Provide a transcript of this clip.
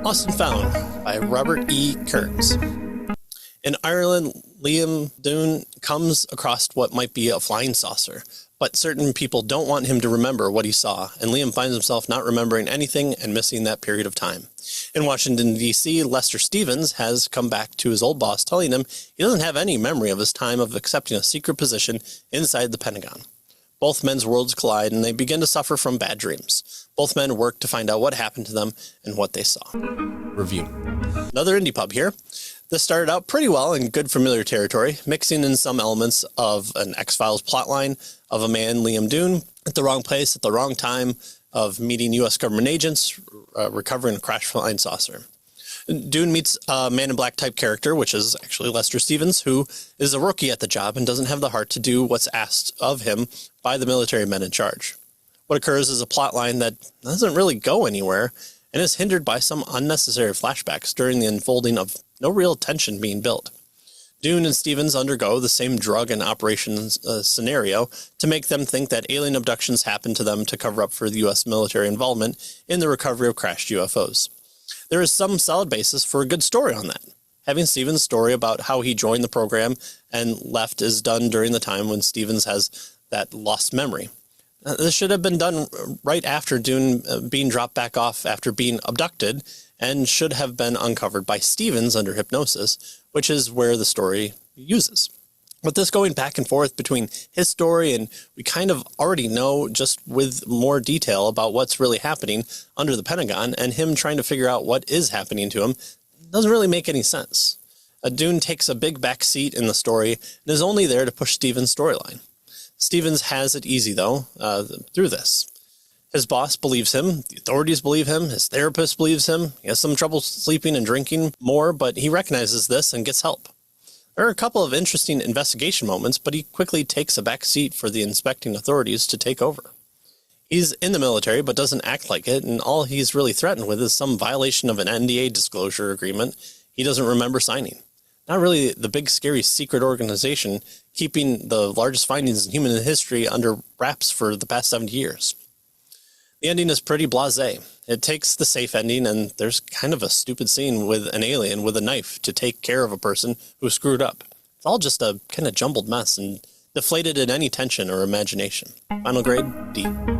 Lost and Found by Robert E. Kearns. In Ireland, Liam Dunne comes across what might be a flying saucer, but certain people don't want him to remember what he saw, and Liam finds himself not remembering anything and missing that period of time. In Washington, D.C., Lester Stevens has come back to his old boss, telling him he doesn't have any memory of his time of accepting a secret position inside the Pentagon. Both men's worlds collide, and they begin to suffer from bad dreams. Both men work to find out what happened to them and what they saw. Review. Another indie pub here. This started out pretty well in good familiar territory, mixing in some elements of an X-Files plotline of a man, Liam Dunne, at the wrong place at the wrong time, of meeting U.S. government agents, recovering a crashed flying saucer. Dunne meets a Man in Black type character, which is actually Lester Stevens, who is a rookie at the job and doesn't have the heart to do what's asked of him by the military men in charge. What occurs is a plotline that doesn't really go anywhere and is hindered by some unnecessary flashbacks during the unfolding of no real tension being built. Dunne and Stevens undergo the same drug and operations scenario to make them think that alien abductions happened to them to cover up for the U.S. military involvement in the recovery of crashed UFOs. There is some solid basis for a good story on that. Having Stevens' story about how he joined the program and left is done during the time when Stevens has that lost memory. This should have been done right after Dunne being dropped back off after being abducted, and should have been uncovered by Stevens under hypnosis, which is where the story uses. With this going back and forth between his story and we kind of already know just with more detail about what's really happening under the Pentagon, and him trying to figure out what is happening to him, doesn't really make any sense. Dunne takes a big back seat in the story and is only there to push Stevens' storyline. Stevens has it easy, though, through this. His boss believes him, the authorities believe him, his therapist believes him. He has some trouble sleeping and drinking more, but he recognizes this and gets help. There are a couple of interesting investigation moments, but he quickly takes a back seat for the inspecting authorities to take over. He's in the military, but doesn't act like it, and all he's really threatened with is some violation of an NDA disclosure agreement he doesn't remember signing. Not really the big, scary secret organization keeping the largest findings in human history under wraps for the past 70 years. The ending is pretty blasé. It takes the safe ending, and there's kind of a stupid scene with an alien with a knife to take care of a person who screwed up. It's all just a kind of jumbled mess and deflated in any tension or imagination. Final grade, D.